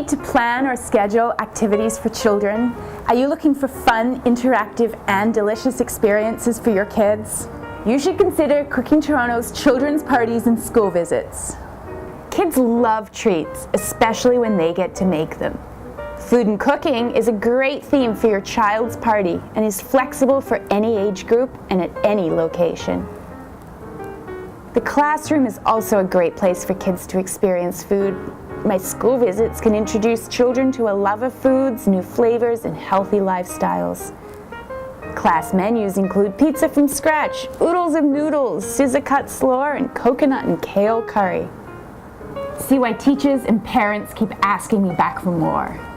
to plan or schedule activities for children? Are you looking for fun, interactive, and delicious experiences for your kids? You should consider Cooking Toronto's children's parties and school visits. Kids love treats, especially when they get to make them. Food and cooking is a great theme for your child's party and is flexible for any age group and at any location. The classroom is also a great place for kids to experience food. My school visits can introduce children to a love of foods, new flavors, and healthy lifestyles. Class menus include pizza from scratch, oodles of noodles, Sizzle-cut slaw, and coconut and kale curry. See why teachers and parents keep asking me back for more.